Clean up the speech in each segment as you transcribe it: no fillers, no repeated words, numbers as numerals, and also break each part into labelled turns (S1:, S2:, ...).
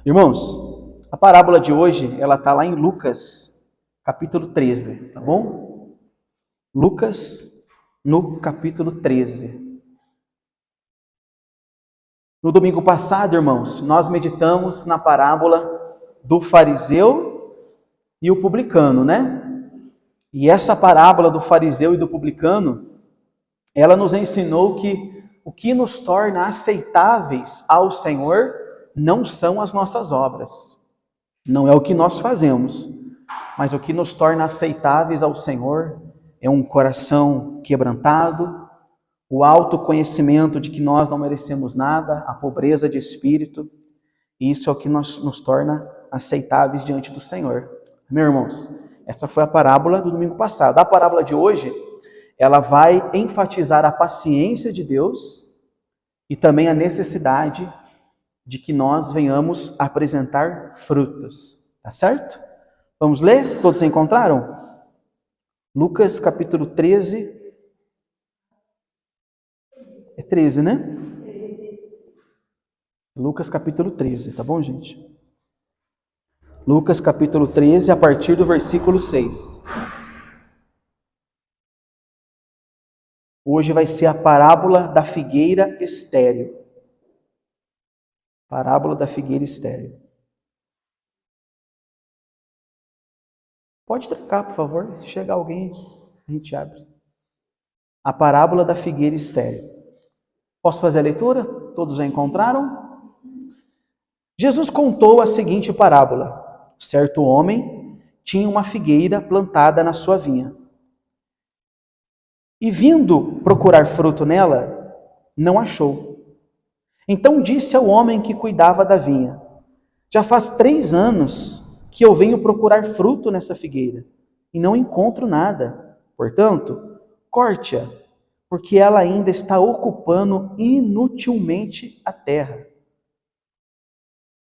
S1: Irmãos, a parábola de hoje, ela está lá em Lucas, capítulo 13, tá bom? Lucas, no capítulo 13. No domingo passado, irmãos, nós meditamos na parábola do fariseu e o publicano, né? E essa parábola do fariseu e do publicano, ela nos ensinou que o que nos torna aceitáveis ao Senhor não são as nossas obras, não é o que nós fazemos, mas o que nos torna aceitáveis ao Senhor é um coração quebrantado, o autoconhecimento de que nós não merecemos nada, a pobreza de espírito, e isso é o que nos torna aceitáveis diante do Senhor. Meus irmãos, essa foi a parábola do domingo passado. A parábola de hoje, ela vai enfatizar a paciência de Deus e também a necessidade de que nós venhamos apresentar frutos. Tá certo? Vamos ler? Todos encontraram? Lucas capítulo 13. É 13, né? Lucas capítulo 13, tá bom, gente? Lucas capítulo 13, a partir do versículo 6. Hoje vai ser a parábola da figueira estéril. Parábola da figueira estéril. Pode trancar, por favor. Se chegar alguém, a gente abre. A parábola da figueira estéril. Posso fazer a leitura? Todos já encontraram? Jesus contou a seguinte parábola. Certo homem tinha uma figueira plantada na sua vinha. E vindo procurar fruto nela, não achou. Então disse ao homem que cuidava da vinha: já faz 3 anos que eu venho procurar fruto nessa figueira e não encontro nada. Portanto, corte-a, porque ela ainda está ocupando inutilmente a terra.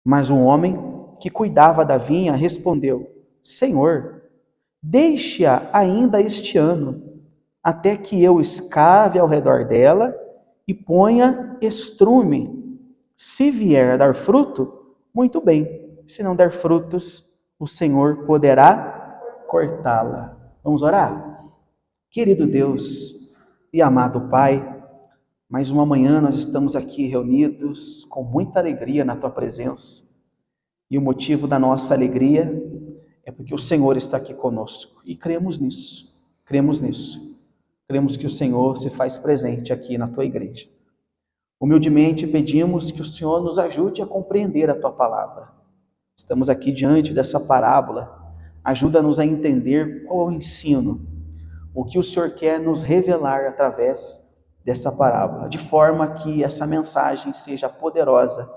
S1: Mas o homem que cuidava da vinha respondeu: Senhor, deixe-a ainda este ano, até que eu escave ao redor dela e ponha estrume. Se vier a dar fruto, muito bem. Se não der frutos, o Senhor poderá cortá-la. Vamos orar? Querido Deus e amado Pai, mais uma manhã nós estamos aqui reunidos com muita alegria na Tua presença. E o motivo da nossa alegria é porque o Senhor está aqui conosco. E cremos nisso, cremos nisso. Cremos que o Senhor se faz presente aqui na Tua igreja. Humildemente pedimos que o Senhor nos ajude a compreender a Tua palavra. Estamos aqui diante dessa parábola. Ajuda-nos a entender qual é o ensino, o que o Senhor quer nos revelar através dessa parábola, de forma que essa mensagem seja poderosa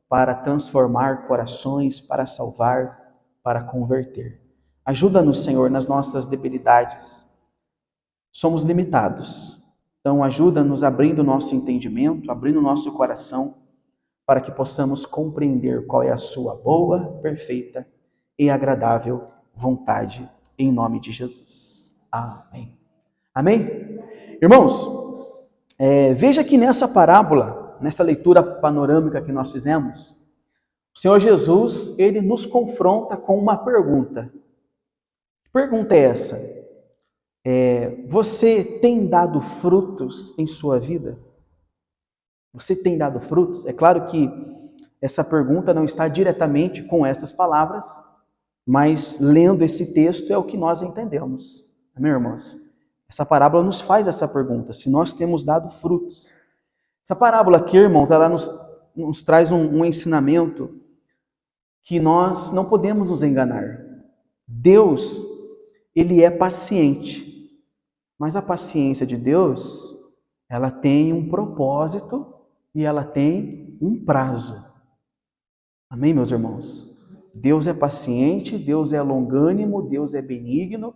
S1: para transformar corações, para salvar, para converter. Ajuda-nos, Senhor, nas nossas debilidades. Somos limitados. Então, ajuda-nos abrindo o nosso entendimento, abrindo o nosso coração, para que possamos compreender qual é a sua boa, perfeita e agradável vontade, em nome de Jesus. Amém. Amém? Irmãos, veja que nessa parábola, nessa leitura panorâmica que nós fizemos, o Senhor Jesus, ele nos confronta com uma pergunta. Que pergunta é essa? Você tem dado frutos em sua vida? Você tem dado frutos? É claro que essa pergunta não está diretamente com essas palavras, mas lendo esse texto é o que nós entendemos. Amém, irmãos? Essa parábola nos faz essa pergunta, se nós temos dado frutos. Essa parábola aqui, irmãos, ela nos traz um ensinamento que nós não podemos nos enganar. Deus, ele é paciente, mas a paciência de Deus, ela tem um propósito e ela tem um prazo. Amém, meus irmãos? Deus é paciente, Deus é longânimo, Deus é benigno,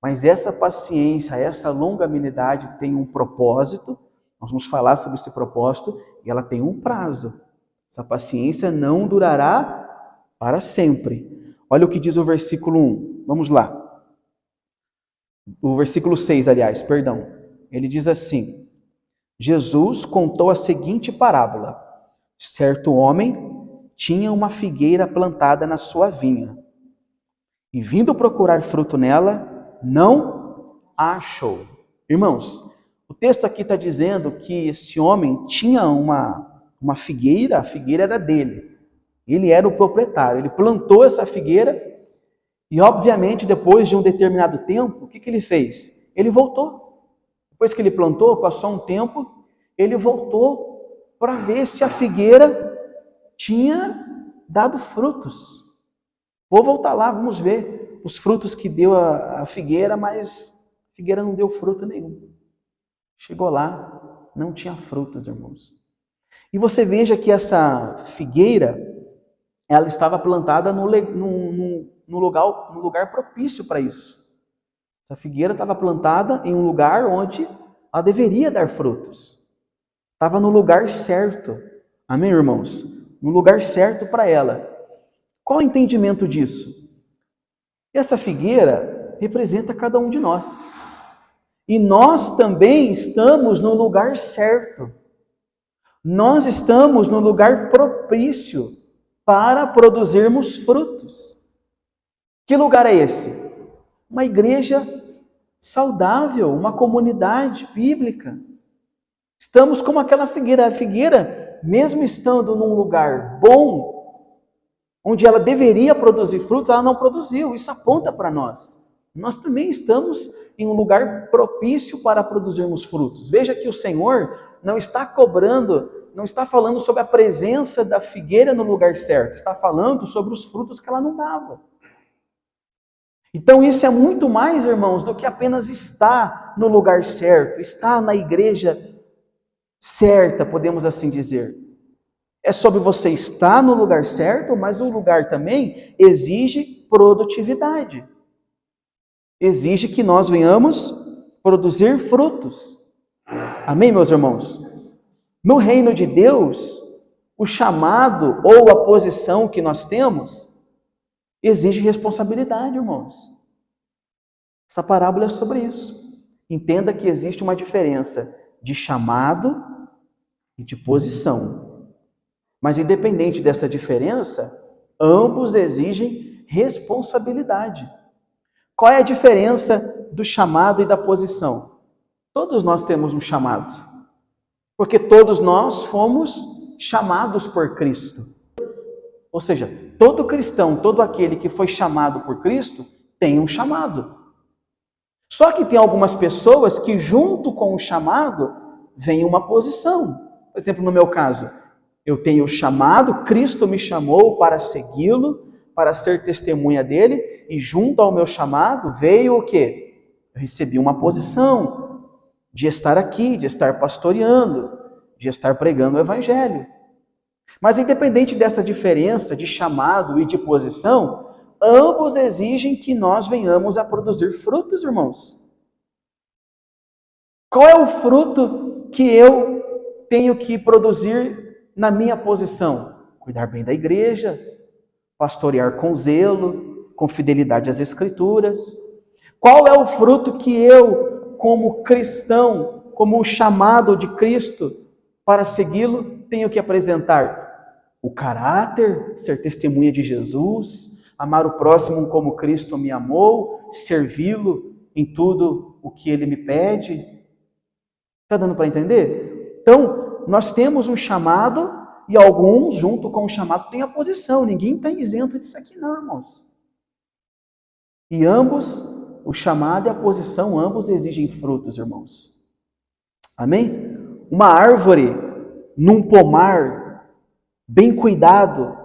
S1: mas essa paciência, essa longanimidade tem um propósito. Nós vamos falar sobre esse propósito e ela tem um prazo. Essa paciência não durará para sempre. Olha o que diz o versículo 1. Vamos lá. O versículo 6, aliás, perdão. Ele diz assim: Jesus contou a seguinte parábola. Certo homem tinha uma figueira plantada na sua vinha. E vindo procurar fruto nela, não achou. Irmãos, o texto aqui está dizendo que esse homem tinha uma figueira, a figueira era dele. Ele era o proprietário, ele plantou essa figueira e, obviamente, depois de um determinado tempo, o que ele fez? Ele voltou. Depois que ele plantou, passou um tempo, ele voltou para ver se a figueira tinha dado frutos. Vou voltar lá, vamos ver os frutos que deu a figueira, mas a figueira não deu fruto nenhum. Chegou lá, não tinha frutos, irmãos. E você veja que essa figueira, ela estava plantada no lugar propício para isso. Essa figueira estava plantada em um lugar onde ela deveria dar frutos. Estava no lugar certo. Amém, irmãos? No lugar certo para ela. Qual o entendimento disso? Essa figueira representa cada um de nós. E nós também estamos no lugar certo. Nós estamos no lugar propício para produzirmos frutos. Que lugar é esse? Uma igreja saudável, uma comunidade bíblica. Estamos como aquela figueira. A figueira, mesmo estando num lugar bom, onde ela deveria produzir frutos, ela não produziu. Isso aponta para nós. Nós também estamos em um lugar propício para produzirmos frutos. Veja que o Senhor não está cobrando, não está falando sobre a presença da figueira no lugar certo, está falando sobre os frutos que ela não dava. Então isso é muito mais, irmãos, do que apenas estar no lugar certo, estar na igreja certa, podemos assim dizer. É sobre você estar no lugar certo, mas o lugar também exige produtividade. Exige que nós venhamos produzir frutos. Amém, meus irmãos? No reino de Deus, o chamado ou a posição que nós temos exige responsabilidade, irmãos. Essa parábola é sobre isso. Entenda que existe uma diferença de chamado e de posição. Mas independente dessa diferença, ambos exigem responsabilidade. Qual é a diferença do chamado e da posição? Todos nós temos um chamado, porque todos nós fomos chamados por Cristo. Ou seja, todo cristão, todo aquele que foi chamado por Cristo, tem um chamado. Só que tem algumas pessoas que junto com o chamado, vem uma posição. Por exemplo, no meu caso, eu tenho o chamado, Cristo me chamou para segui-lo, para ser testemunha dele, e junto ao meu chamado veio o quê? Eu recebi uma posição de estar aqui, de estar pastoreando, de estar pregando o evangelho. Mas independente dessa diferença de chamado e de posição, ambos exigem que nós venhamos a produzir frutos, irmãos. Qual é o fruto que eu tenho que produzir na minha posição? Cuidar bem da igreja, pastorear com zelo, com fidelidade às Escrituras. Qual é o fruto que eu, como cristão, como o chamado de Cristo para segui-lo, tenho que apresentar? O caráter, ser testemunha de Jesus, amar o próximo como Cristo me amou, servi-lo em tudo o que ele me pede. Está dando para entender? Então, nós temos um chamado e alguns, junto com o chamado, têm a posição. Ninguém está isento disso aqui não, irmãos. E ambos, o chamado e a posição, ambos exigem frutos, irmãos. Amém? Uma árvore num pomar, bem cuidado,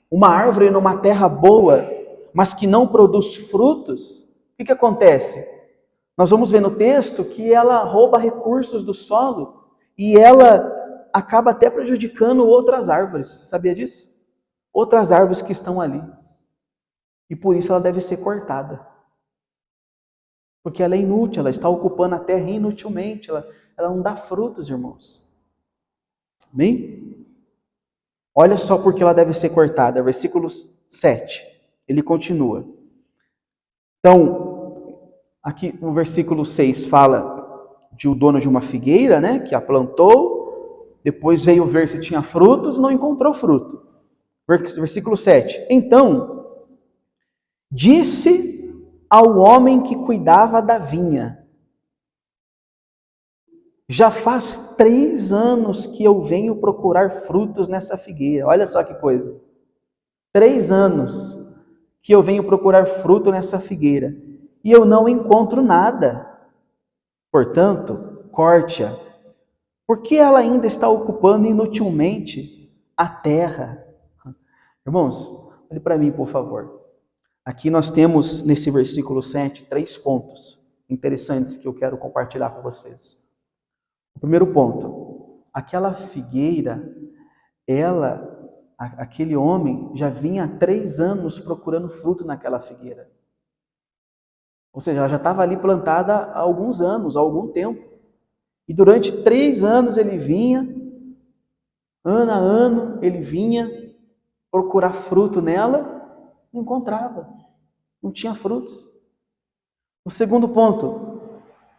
S1: uma árvore numa terra boa, mas que não produz frutos, o que acontece? Nós vamos ver no texto que ela rouba recursos do solo e ela acaba até prejudicando outras árvores. Sabia disso? Outras árvores que estão ali. E por isso ela deve ser cortada. Porque ela é inútil, ela está ocupando a terra inutilmente, ela não dá frutos, irmãos. Amém? Olha só porque ela deve ser cortada. Versículo 7. Ele continua. Então, aqui no versículo 6 fala de o dono de uma figueira, né, que a plantou, depois veio ver se tinha frutos, não encontrou fruto. Versículo 7. Então, disse ao homem que cuidava da vinha: já faz 3 anos que eu venho procurar frutos nessa figueira. Olha só que coisa. 3 anos que eu venho procurar fruto nessa figueira e eu não encontro nada. Portanto, corte-a, porque ela ainda está ocupando inutilmente a terra. Irmãos, olhe para mim, por favor. Aqui nós temos, nesse versículo 7, 3 pontos interessantes que eu quero compartilhar com vocês. O primeiro ponto, aquela figueira, aquele homem já vinha há 3 anos procurando fruto naquela figueira. Ou seja, ela já estava ali plantada há alguns anos, há algum tempo. E durante 3 anos ele vinha, ano a ano, ele vinha procurar fruto nela, não encontrava, não tinha frutos. O segundo ponto,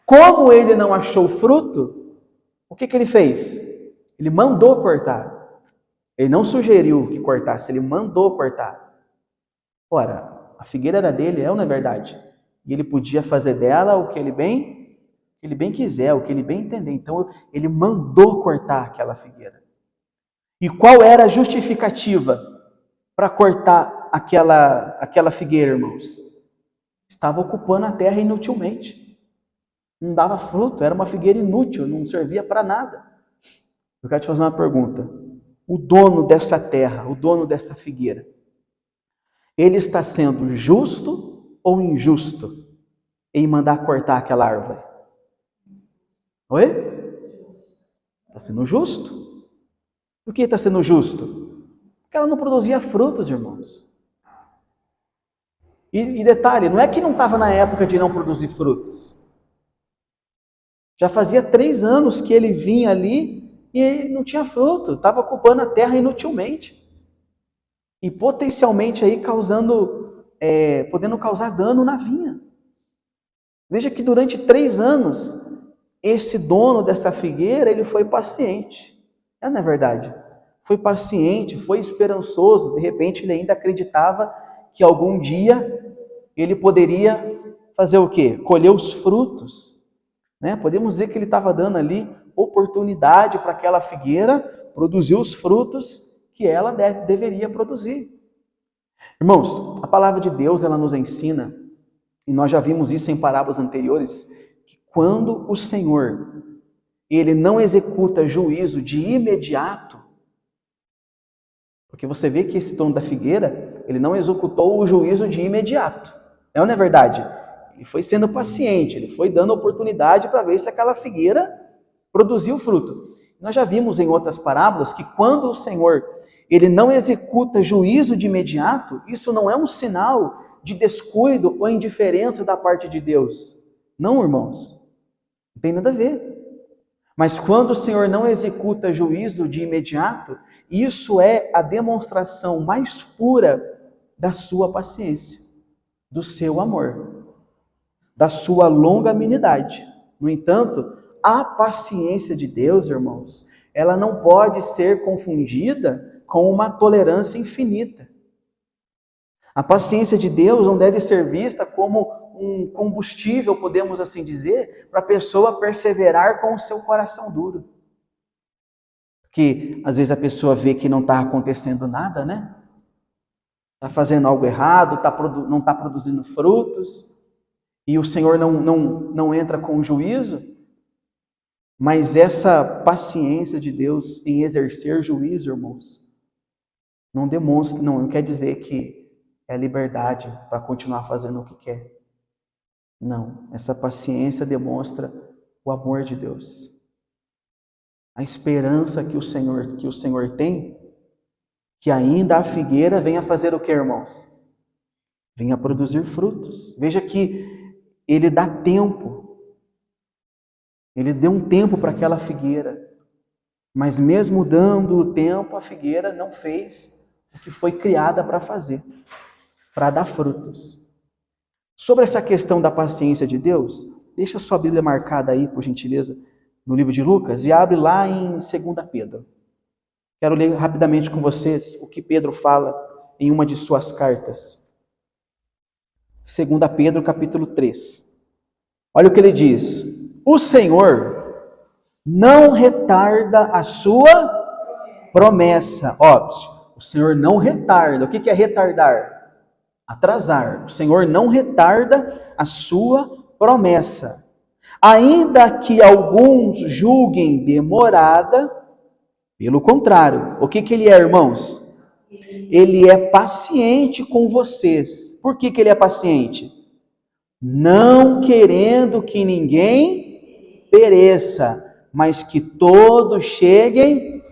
S1: como ele não achou fruto, o que ele fez? Ele mandou cortar. Ele não sugeriu que cortasse, ele mandou cortar. Ora, a figueira era dele, não é verdade? E ele podia fazer dela o que ele bem quiser, o que ele bem entender. Então, ele mandou cortar aquela figueira. E qual era a justificativa para cortar aquela figueira, irmãos? Estava ocupando a terra inutilmente. Não dava fruto, era uma figueira inútil, não servia para nada. Eu quero te fazer uma pergunta. O dono dessa terra, o dono dessa figueira, ele está sendo justo ou injusto em mandar cortar aquela árvore? Oi? Está sendo justo. Por que está sendo justo? Porque ela não produzia frutos, irmãos. E detalhe, não é que não estava na época de não produzir frutos. Já fazia 3 anos que ele vinha ali e não tinha fruto, estava ocupando a terra inutilmente. E potencialmente aí podendo causar dano na vinha. Veja que durante 3 anos, esse dono dessa figueira, ele foi paciente. Não é verdade? Foi paciente, foi esperançoso, de repente ele ainda acreditava que algum dia ele poderia fazer o quê? Colher os frutos. Né? Podemos dizer que ele estava dando ali oportunidade para aquela figueira produzir os frutos que ela deveria produzir. Irmãos, a palavra de Deus, ela nos ensina, e nós já vimos isso em parábolas anteriores, que quando o Senhor, ele não executa juízo de imediato, porque você vê que esse dono da figueira, ele não executou o juízo de imediato. Não é verdade? Ele foi sendo paciente, ele foi dando oportunidade para ver se aquela figueira produziu fruto. Nós já vimos em outras parábolas que quando o Senhor, ele não executa juízo de imediato, isso não é um sinal de descuido ou indiferença da parte de Deus. Não, irmãos. Não tem nada a ver. Mas quando o Senhor não executa juízo de imediato, isso é a demonstração mais pura da sua paciência, do seu amor, da sua longanimidade. No entanto, a paciência de Deus, irmãos, ela não pode ser confundida com uma tolerância infinita. A paciência de Deus não deve ser vista como um combustível, podemos assim dizer, para a pessoa perseverar com o seu coração duro. Porque às vezes a pessoa vê que não está acontecendo nada, né? Está fazendo algo errado, não está produzindo frutos, e o Senhor não entra com juízo. Mas essa paciência de Deus em exercer juízo, irmãos, não quer dizer que é liberdade para continuar fazendo o que quer. Não, essa paciência demonstra o amor de Deus. A esperança que o Senhor tem, que ainda a figueira venha fazer o que, irmãos? Venha produzir frutos. Veja que ele dá tempo. Ele deu um tempo para aquela figueira. Mas mesmo dando o tempo, a figueira não fez o que foi criada para fazer, para dar frutos. Sobre essa questão da paciência de Deus, deixa sua Bíblia marcada aí, por gentileza, no livro de Lucas, e abre lá em 2 Pedro. Quero ler rapidamente com vocês o que Pedro fala em uma de suas cartas. 2 Pedro, capítulo 3. Olha o que ele diz: o Senhor não retarda a sua promessa. Ó, o Senhor não retarda. O que é retardar? Atrasar. O Senhor não retarda a sua promessa. Ainda que alguns julguem demorada, pelo contrário, o que ele é, irmãos? Ele é paciente com vocês. Por que ele é paciente? Não querendo que ninguém pereça, mas que todos cheguem.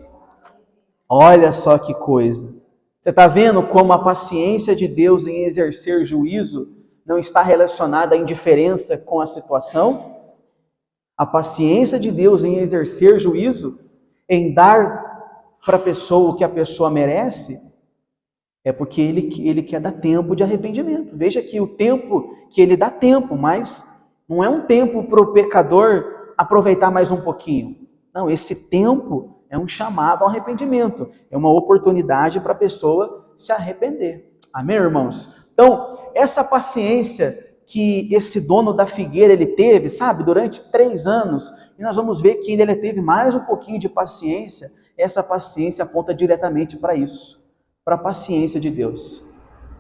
S1: Olha só que coisa. Você está vendo como a paciência de Deus em exercer juízo não está relacionada à indiferença com a situação? A paciência de Deus em exercer juízo, em dar para a pessoa o que a pessoa merece, é porque ele quer dar tempo de arrependimento. Veja que o tempo, que ele dá tempo, mas não é um tempo para o pecador aproveitar mais um pouquinho. Não, esse tempo é um chamado ao arrependimento. É uma oportunidade para a pessoa se arrepender. Amém, irmãos? Então, essa paciência que esse dono da figueira ele teve, sabe, durante 3 anos, e nós vamos ver que ele teve mais um pouquinho de paciência. Essa paciência aponta diretamente para isso, para a paciência de Deus,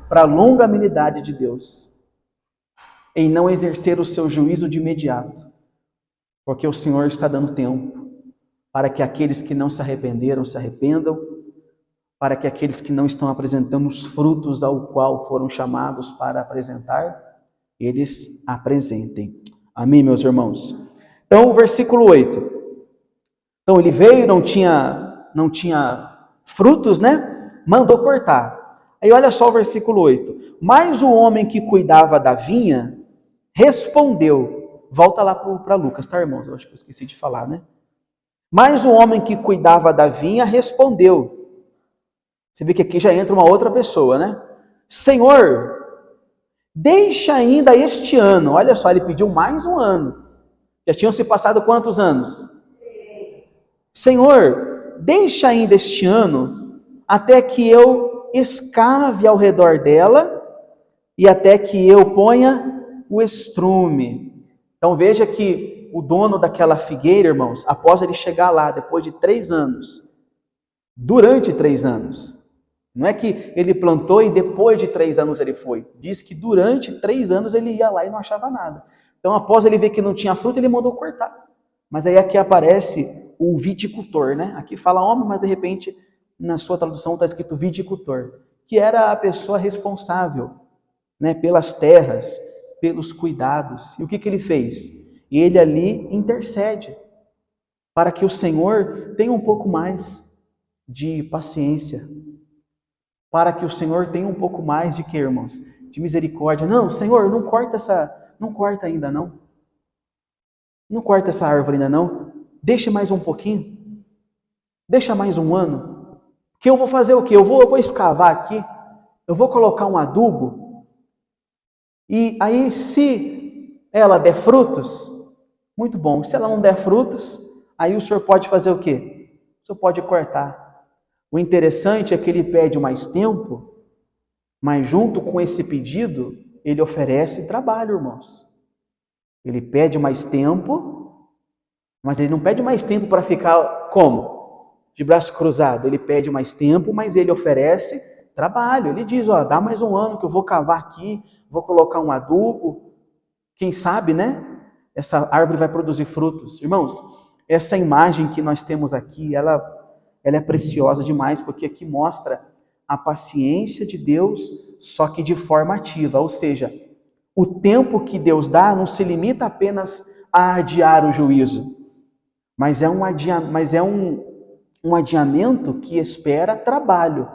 S1: para a longanimidade de Deus, em não exercer o seu juízo de imediato, porque o Senhor está dando tempo para que aqueles que não se arrependeram se arrependam, para que aqueles que não estão apresentando os frutos ao qual foram chamados para apresentar, eles apresentem. Amém, meus irmãos? Então, versículo 8. Então, ele veio, não tinha frutos, né? Mandou cortar. Aí olha só o versículo 8. Mas o homem que cuidava da vinha respondeu. Volta lá para Lucas, tá, irmãos? Eu acho que eu esqueci de falar, né? Mas o homem que cuidava da vinha respondeu. Você vê que aqui já entra uma outra pessoa, né? Senhor, deixa ainda este ano. Olha só, ele pediu mais um ano. Já tinham se passado quantos anos? Senhor, deixa ainda este ano, até que eu escave ao redor dela e até que eu ponha o estrume. Então veja que o dono daquela figueira, irmãos, após ele chegar lá, depois de 3 anos, durante 3 anos, não é que ele plantou e depois de 3 anos ele foi. Diz que durante 3 anos ele ia lá e não achava nada. Então após ele ver que não tinha fruto, ele mandou cortar. Mas aí aqui aparece o viticultor, né? Aqui fala homem, mas de repente na sua tradução está escrito viticultor, que era a pessoa responsável, né, pelas terras, pelos cuidados. E o que ele fez? Ele ali intercede para que o Senhor tenha um pouco mais de paciência, para que o Senhor tenha um pouco mais de quê, irmãos? De misericórdia. Não, Senhor, não corta ainda não. Não corta essa árvore ainda não. Deixa mais um pouquinho. Deixa mais um ano. Que eu vou fazer o quê? Eu vou escavar aqui. Eu vou colocar um adubo. E aí, se ela der frutos, muito bom. Se ela não der frutos, aí o senhor pode fazer o quê? O senhor pode cortar. O interessante é que ele pede mais tempo, mas junto com esse pedido, ele oferece trabalho, irmãos. Ele pede mais tempo, mas ele não pede mais tempo para ficar como? De braço cruzado. Ele pede mais tempo, mas ele oferece trabalho. Ele diz, ó, dá mais um ano que eu vou cavar aqui, vou colocar um adubo. Quem sabe, né? Essa árvore vai produzir frutos. Irmãos, essa imagem que nós temos aqui, ela é preciosa demais, porque aqui mostra a paciência de Deus, só que de forma ativa. Ou seja, o tempo que Deus dá não se limita apenas a adiar o juízo, mas é um adiamento que espera trabalho.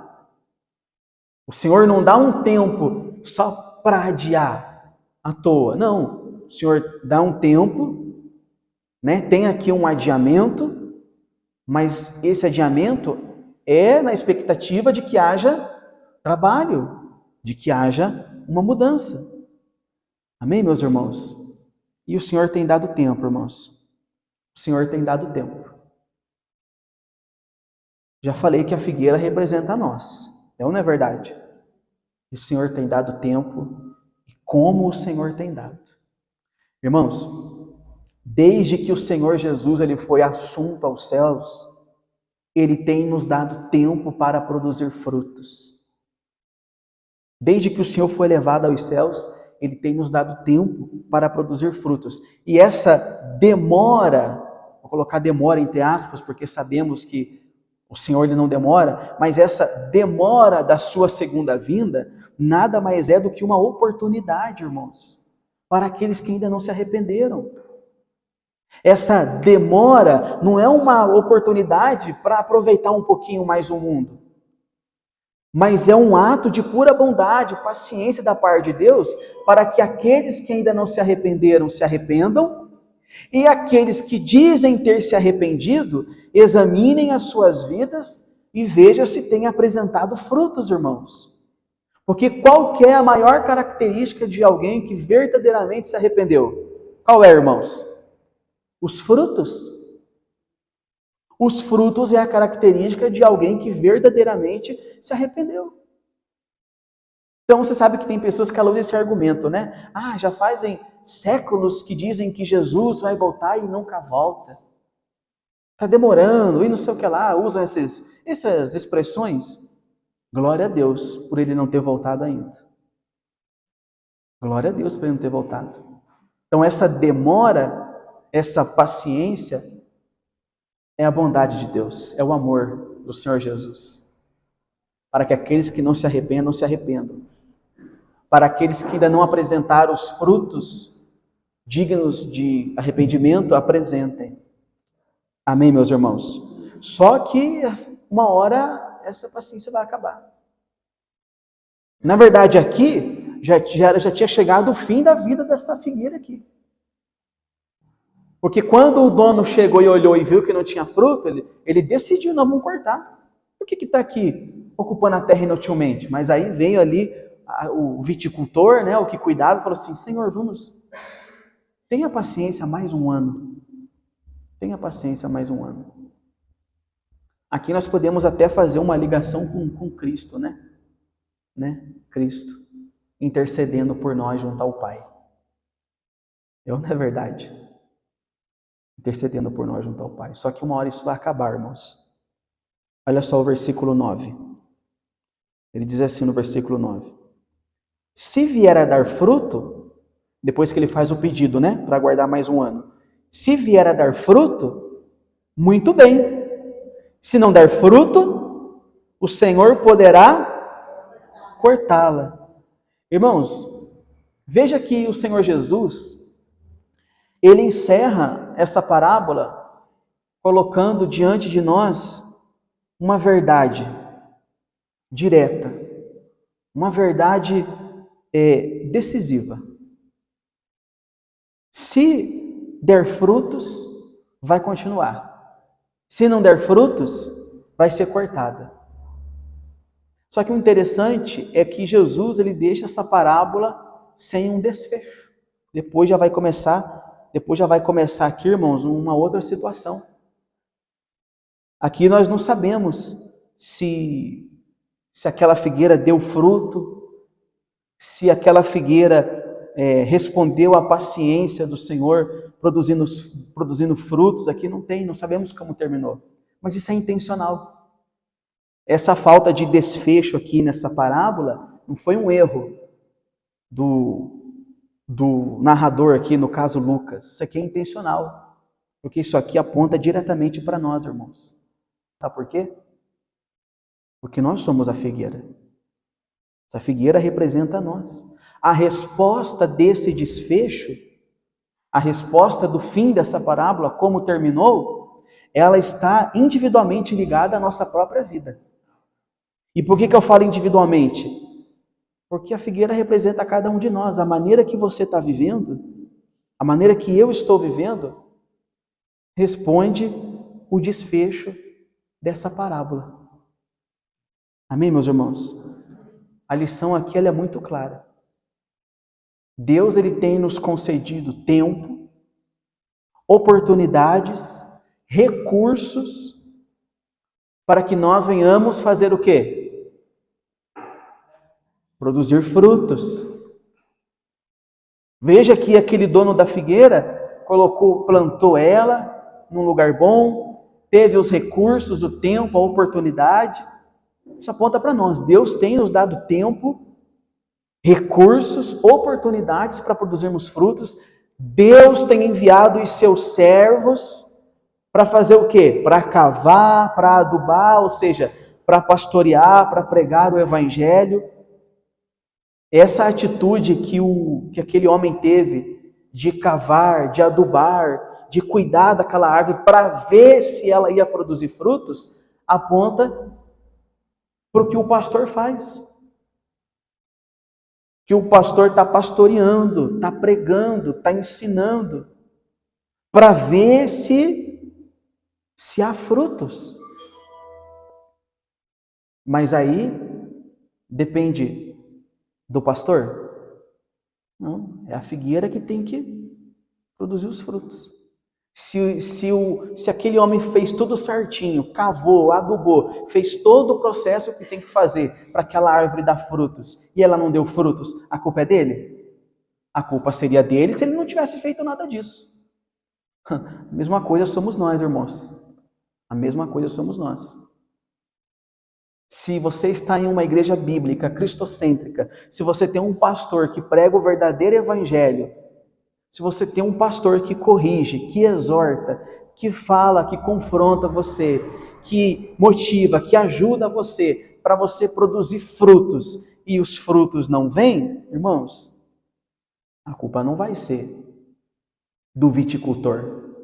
S1: O Senhor não dá um tempo só para adiar à toa. Não, o Senhor dá um tempo, né? Tem aqui um adiamento, mas esse adiamento é na expectativa de que haja trabalho, de que haja uma mudança. Amém, meus irmãos? E o Senhor tem dado tempo, irmãos. O Senhor tem dado tempo. Já falei que a figueira representa nós. Não é verdade? O Senhor tem dado tempo e como o Senhor tem dado. Irmãos, desde que o Senhor Jesus ele foi assunto aos céus, ele tem nos dado tempo para produzir frutos. Desde que o Senhor foi levado aos céus, ele tem nos dado tempo para produzir frutos. E essa demora, vou colocar demora entre aspas, porque sabemos que o Senhor ele não demora, mas essa demora da sua segunda vinda, nada mais é do que uma oportunidade, irmãos, para aqueles que ainda não se arrependeram. Essa demora não é uma oportunidade para aproveitar um pouquinho mais o mundo, mas é um ato de pura bondade, paciência da parte de Deus, para que aqueles que ainda não se arrependeram se arrependam, e aqueles que dizem ter se arrependido, examinem as suas vidas e vejam se têm apresentado frutos, irmãos. Porque qual que é a maior característica de alguém que verdadeiramente se arrependeu? Qual é, irmãos? Os frutos. Os frutos é a característica de alguém que verdadeiramente se arrependeu. Então você sabe que tem pessoas que usam esse argumento, né? Ah, já fazem séculos que dizem que Jesus vai voltar e nunca volta. Está demorando e não sei o que lá, usam essas expressões. Glória a Deus por ele não ter voltado ainda. Glória a Deus por ele não ter voltado. Então essa demora, essa paciência, é a bondade de Deus, é o amor do Senhor Jesus. Para que aqueles que não se arrependam, se arrependam. Para aqueles que ainda não apresentaram os frutos dignos de arrependimento, apresentem. Amém, meus irmãos? Só que uma hora essa paciência vai acabar. Na verdade, aqui já tinha chegado o fim da vida dessa figueira aqui. Porque quando o dono chegou e olhou e viu que não tinha fruto, ele decidiu, não, vamos cortar. Por que está aqui ocupando a terra inutilmente? Mas aí veio ali o viticultor, né, o que cuidava, e falou assim, Senhor, tenha paciência mais um ano. Tenha paciência mais um ano. Aqui nós podemos até fazer uma ligação com Cristo, né? Cristo intercedendo por nós junto ao Pai. Não é verdade? Intercedendo por nós junto ao Pai. Só que uma hora isso vai acabar, irmãos. Olha só o versículo 9. Ele diz assim no versículo 9. Se vier a dar fruto, depois que ele faz o pedido, né? Para aguardar mais um ano. Se vier a dar fruto, muito bem. Se não der fruto, o Senhor poderá cortá-la. Irmãos, veja que o Senhor Jesus, ele encerra essa parábola colocando diante de nós uma verdade direta, uma verdade decisiva. Se der frutos, vai continuar. Se não der frutos, vai ser cortada. Só que o interessante é que Jesus ele deixa essa parábola sem um desfecho. Depois já vai começar aqui, irmãos, uma outra situação. Aqui nós não sabemos se aquela figueira deu fruto, se aquela figueira respondeu à paciência do Senhor, produzindo frutos. Aqui não sabemos como terminou. Mas isso é intencional. Essa falta de desfecho aqui nessa parábola não foi um erro do narrador aqui, no caso Lucas. Isso aqui é intencional, porque isso aqui aponta diretamente para nós, irmãos. Sabe por quê? Porque nós somos a figueira. Essa figueira representa nós. A resposta desse desfecho, a resposta do fim dessa parábola, como terminou, ela está individualmente ligada à nossa própria vida. E por que eu falo individualmente? Porque a figueira representa cada um de nós. A maneira que você está vivendo, a maneira que eu estou vivendo, responde o desfecho dessa parábola. Amém, meus irmãos? A lição aqui ela é muito clara. Deus ele tem nos concedido tempo, oportunidades, recursos para que nós venhamos fazer o quê? Produzir frutos. Veja que aquele dono da figueira plantou ela num lugar bom, teve os recursos, o tempo, a oportunidade. Isso aponta para nós. Deus tem nos dado tempo, recursos, oportunidades para produzirmos frutos. Deus tem enviado os seus servos para fazer o quê? Para cavar, para adubar, ou seja, para pastorear, para pregar o evangelho. Essa atitude que aquele homem teve de cavar, de adubar, de cuidar daquela árvore para ver se ela ia produzir frutos, aponta para o que o pastor faz. Que o pastor está pastoreando, está pregando, está ensinando, para ver se há frutos. Mas aí depende do pastor? Não, é a figueira que tem que produzir os frutos. Se aquele homem fez tudo certinho, cavou, adubou, fez todo o processo que tem que fazer para aquela árvore dar frutos, e ela não deu frutos, a culpa é dele? A culpa seria dele se ele não tivesse feito nada disso. A mesma coisa somos nós, irmãos. A mesma coisa somos nós. Se você está em uma igreja bíblica, cristocêntrica, se você tem um pastor que prega o verdadeiro evangelho, se você tem um pastor que corrige, que exorta, que fala, que confronta você, que motiva, que ajuda você, para você produzir frutos, e os frutos não vêm, irmãos, a culpa não vai ser do viticultor.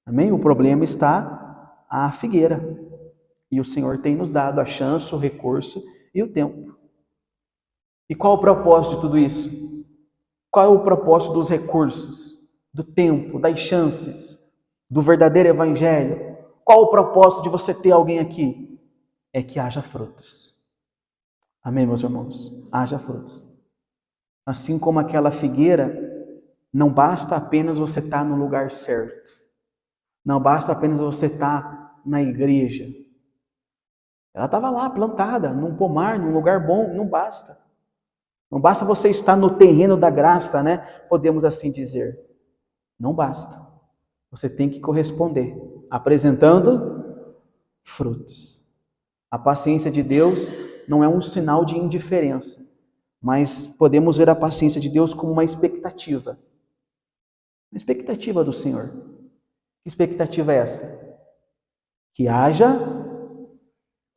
S1: Amém? O problema está à figueira. E o Senhor tem nos dado a chance, o recurso e o tempo. E qual o propósito de tudo isso? Qual é o propósito dos recursos, do tempo, das chances, do verdadeiro evangelho? Qual o propósito de você ter alguém aqui? É que haja frutos. Amém, meus irmãos? Haja frutos. Assim como aquela figueira, não basta apenas você estar no lugar certo. Não basta apenas você estar na igreja. Ela estava lá, plantada, num pomar, num lugar bom, não basta. Não basta você estar no terreno da graça, né? Podemos assim dizer. Não basta. Você tem que corresponder, apresentando frutos. A paciência de Deus não é um sinal de indiferença, mas podemos ver a paciência de Deus como uma expectativa. Uma expectativa do Senhor. Que expectativa é essa? Que haja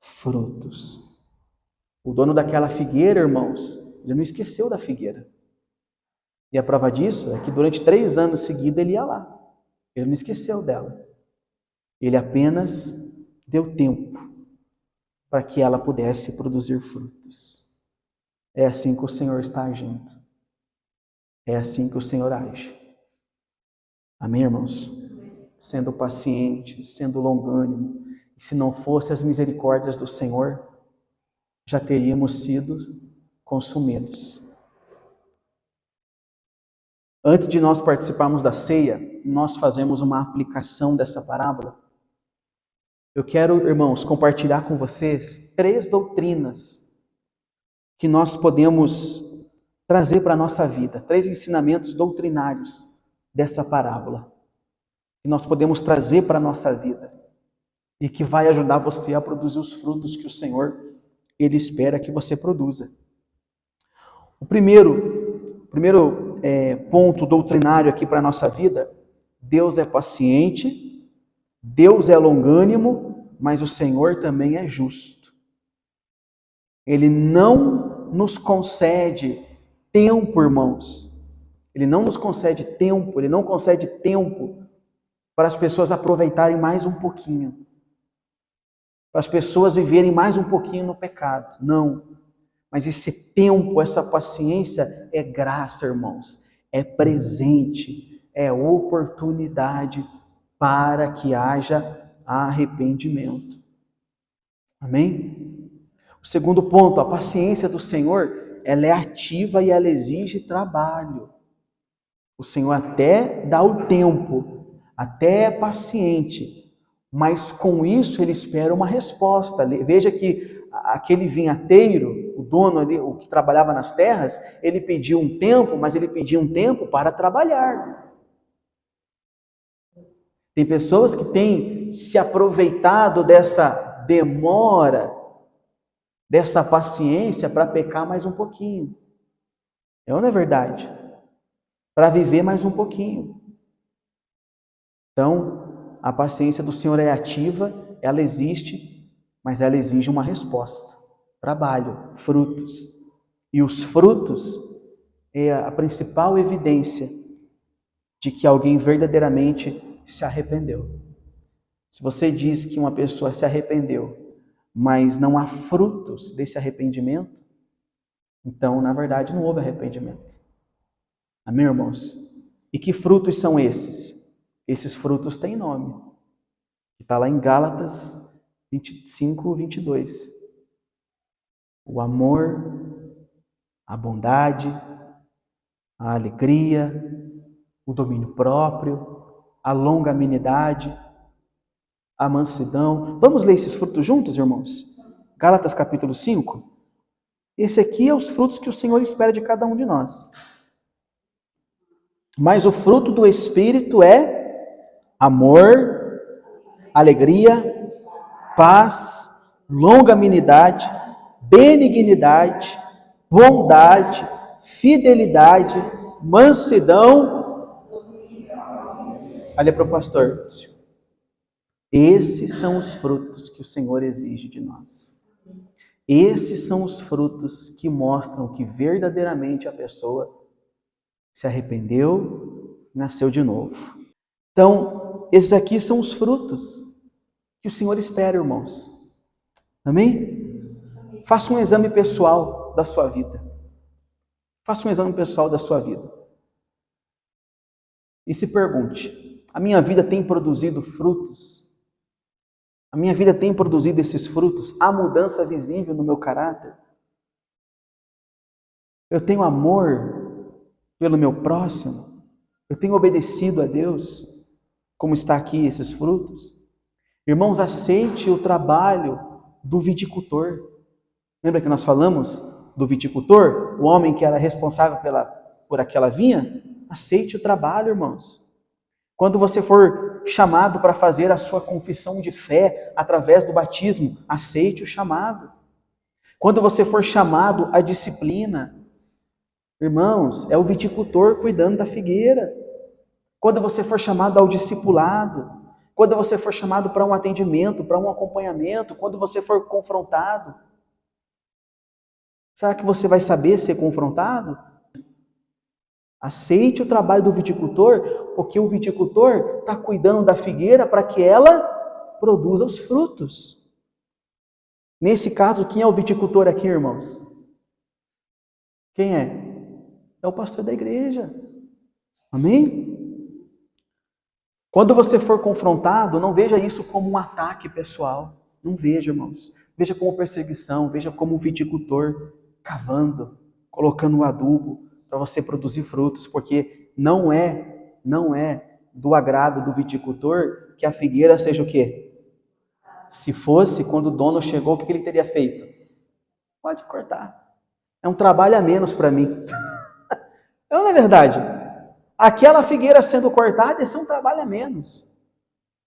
S1: frutos. O dono daquela figueira, irmãos, ele não esqueceu da figueira. E a prova disso é que durante 3 anos seguidos ele ia lá. Ele não esqueceu dela. Ele apenas deu tempo para que ela pudesse produzir frutos. É assim que o Senhor está agindo. É assim que o Senhor age. Amém, irmãos? Sendo paciente, sendo longânimo. E se não fossem as misericórdias do Senhor, já teríamos sido consumidos. Antes de nós participarmos da ceia, nós fazemos uma aplicação dessa parábola. Eu quero, irmãos, compartilhar com vocês 3 doutrinas que nós podemos trazer para a nossa vida. 3 ensinamentos doutrinários dessa parábola. Que nós podemos trazer para a nossa vida. E que vai ajudar você a produzir os frutos que o Senhor, Ele espera que você produza. O primeiro ponto doutrinário aqui para a nossa vida: Deus é paciente, Deus é longânimo, mas o Senhor também é justo. Ele não nos concede tempo, irmãos. Ele não nos concede tempo, Ele não concede tempo para as pessoas aproveitarem mais um pouquinho. Para as pessoas viverem mais um pouquinho no pecado. Não. Mas esse tempo, essa paciência é graça, irmãos. É presente, é oportunidade para que haja arrependimento. Amém? O segundo ponto, a paciência do Senhor, ela é ativa e ela exige trabalho. O Senhor até dá o tempo, até é paciente, mas com isso ele espera uma resposta. Veja que aquele vinhateiro, o dono ali, o que trabalhava nas terras, ele pediu um tempo, mas ele pediu um tempo para trabalhar. Tem pessoas que têm se aproveitado dessa demora, dessa paciência para pecar mais um pouquinho. É ou não é verdade? Para viver mais um pouquinho. Então, a paciência do Senhor é ativa, ela existe, mas ela exige uma resposta. Trabalho, frutos. E os frutos é a principal evidência de que alguém verdadeiramente se arrependeu. Se você diz que uma pessoa se arrependeu, mas não há frutos desse arrependimento, então, na verdade, não houve arrependimento. Amém, irmãos? E que frutos são esses? Esses frutos têm nome. Está lá em Gálatas 25, 22. O amor, a bondade, a alegria, o domínio próprio, a longanimidade, a mansidão. Vamos ler esses frutos juntos, irmãos? Gálatas capítulo 5. Esse aqui é os frutos que o Senhor espera de cada um de nós. Mas o fruto do Espírito é amor, alegria, paz, longanimidade, benignidade, bondade, fidelidade, mansidão. Olha para o pastor. Esses são os frutos que o Senhor exige de nós. Esses são os frutos que mostram que verdadeiramente a pessoa se arrependeu, nasceu de novo. Então, esses aqui são os frutos que o Senhor espera, irmãos. Amém? Faça um exame pessoal da sua vida. Faça um exame pessoal da sua vida. E se pergunte: a minha vida tem produzido frutos? A minha vida tem produzido esses frutos? Há mudança visível no meu caráter? Eu tenho amor pelo meu próximo? Eu tenho obedecido a Deus? Como está aqui esses frutos? Irmãos, aceite o trabalho do viticultor. Lembra que nós falamos do viticultor? O homem que era responsável por aquela vinha? Aceite o trabalho, irmãos. Quando você for chamado para fazer a sua confissão de fé através do batismo, aceite o chamado. Quando você for chamado à disciplina, irmãos, é o viticultor cuidando da figueira. Quando você for chamado ao discipulado, quando você for chamado para um atendimento, para um acompanhamento, quando você for confrontado, será que você vai saber ser confrontado? Aceite o trabalho do viticultor, porque o viticultor está cuidando da figueira para que ela produza os frutos. Nesse caso, quem é o viticultor aqui, irmãos? Quem é? É o pastor da igreja. Amém? Quando você for confrontado, não veja isso como um ataque pessoal. Não veja, irmãos. Veja como perseguição, veja como um viticultor cavando, colocando o adubo para você produzir frutos, porque não é do agrado do viticultor que a figueira seja o quê? Se fosse, quando o dono chegou, o que ele teria feito? Pode cortar. É um trabalho a menos para mim. Não é verdade? Aquela figueira sendo cortada, esse é um trabalho a menos.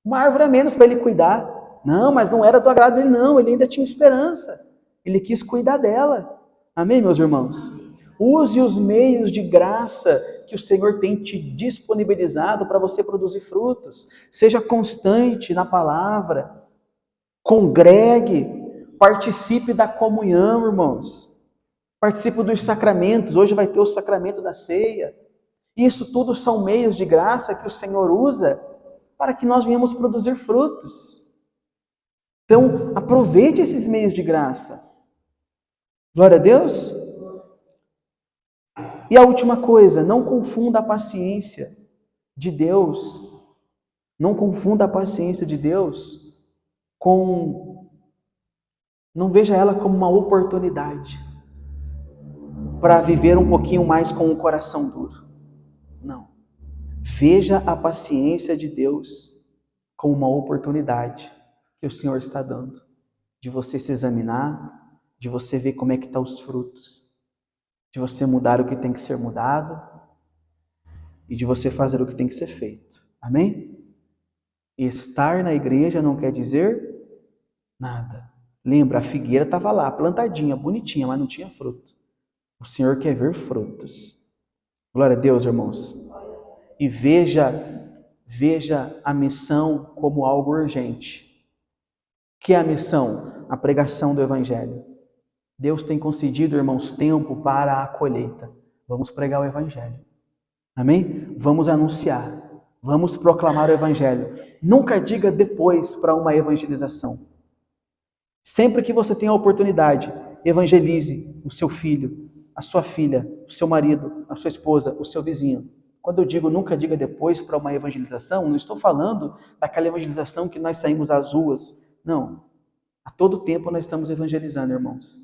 S1: Uma árvore a menos para ele cuidar. Não, mas não era do agrado dele, não. Ele ainda tinha esperança. Ele quis cuidar dela. Amém, meus irmãos? Use os meios de graça que o Senhor tem te disponibilizado para você produzir frutos. Seja constante na palavra. Congregue. Participe da comunhão, irmãos. Participe dos sacramentos. Hoje vai ter o sacramento da ceia. Isso tudo são meios de graça que o Senhor usa para que nós venhamos produzir frutos. Então, aproveite esses meios de graça. Glória a Deus. E a última coisa, não confunda a paciência de Deus. Não confunda a paciência de Deus com... Não veja ela como uma oportunidade para viver um pouquinho mais com o coração duro. Não. Veja a paciência de Deus como uma oportunidade que o Senhor está dando de você se examinar, de você ver como é que estão os frutos, de você mudar o que tem que ser mudado e de você fazer o que tem que ser feito. Amém? Estar na igreja não quer dizer nada. Lembra, a figueira estava lá, plantadinha, bonitinha, mas não tinha fruto. O Senhor quer ver frutos. Glória a Deus, irmãos. E veja a missão como algo urgente. Que é a missão? A pregação do Evangelho. Deus tem concedido, irmãos, tempo para a colheita. Vamos pregar o Evangelho. Amém? Vamos anunciar. Vamos proclamar o Evangelho. Nunca diga depois para uma evangelização. Sempre que você tem a oportunidade, evangelize o seu filho, a sua filha, o seu marido, a sua esposa, o seu vizinho. Quando eu digo nunca diga depois para uma evangelização, não estou falando daquela evangelização que nós saímos às ruas. Não. A todo tempo nós estamos evangelizando, irmãos.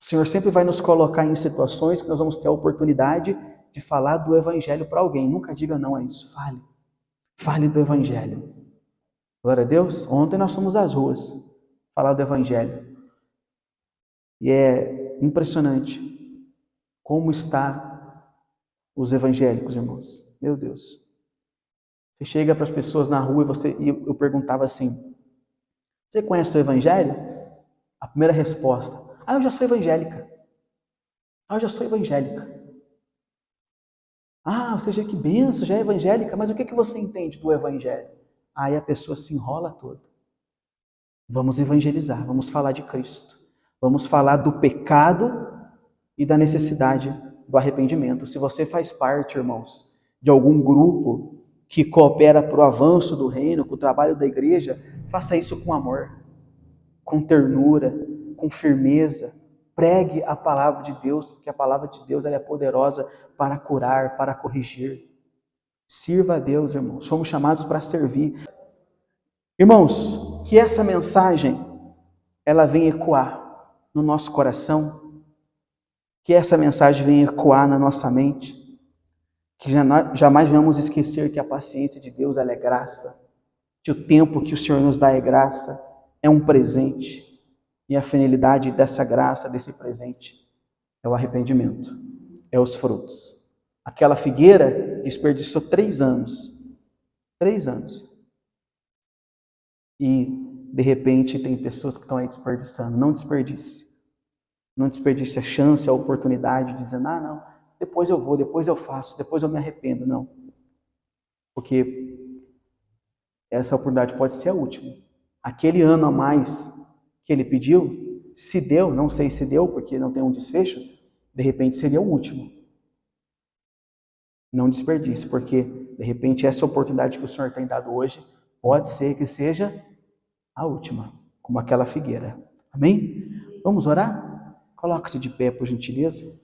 S1: O Senhor sempre vai nos colocar em situações que nós vamos ter a oportunidade de falar do Evangelho para alguém. Nunca diga não a isso. Fale. Fale do Evangelho. Glória a Deus. Ontem nós fomos às ruas falar do Evangelho. E é impressionante como está os evangélicos, irmãos. Meu Deus. Você chega para as pessoas na rua e eu perguntava assim: você conhece o Evangelho? A primeira resposta: eu já sou evangélica. Eu já sou evangélica. Você já que benção, já é evangélica, mas o que você entende do Evangelho? Aí a pessoa se enrola toda. Vamos evangelizar, vamos falar de Cristo. Vamos falar do pecado e da necessidade do arrependimento. Se você faz parte, irmãos, de algum grupo que coopera para o avanço do reino, com o trabalho da igreja, faça isso com amor, com ternura, com firmeza. Pregue a palavra de Deus, porque a palavra de Deus ela é poderosa para curar, para corrigir. Sirva a Deus, irmãos. Somos chamados para servir. Irmãos, que essa mensagem ela venha ecoar no nosso coração, que essa mensagem venha ecoar na nossa mente, que jamais vamos esquecer que a paciência de Deus ela é graça, que o tempo que o Senhor nos dá é graça, é um presente, e a finalidade dessa graça, desse presente, é o arrependimento, é os frutos. Aquela figueira desperdiçou 3 anos. 3 anos. E, de repente, tem pessoas que estão aí desperdiçando. Não desperdice. Não desperdice a chance, a oportunidade, dizendo, não, depois eu vou, depois eu faço, depois eu me arrependo. Não. Porque essa oportunidade pode ser a última. Aquele ano a mais que ele pediu, se deu, não sei se deu, porque não tem um desfecho, de repente seria o último. Não desperdice, porque de repente essa oportunidade que o Senhor tem dado hoje, pode ser que seja a última, como aquela figueira. Amém? Vamos orar? Coloque-se de pé, por gentileza.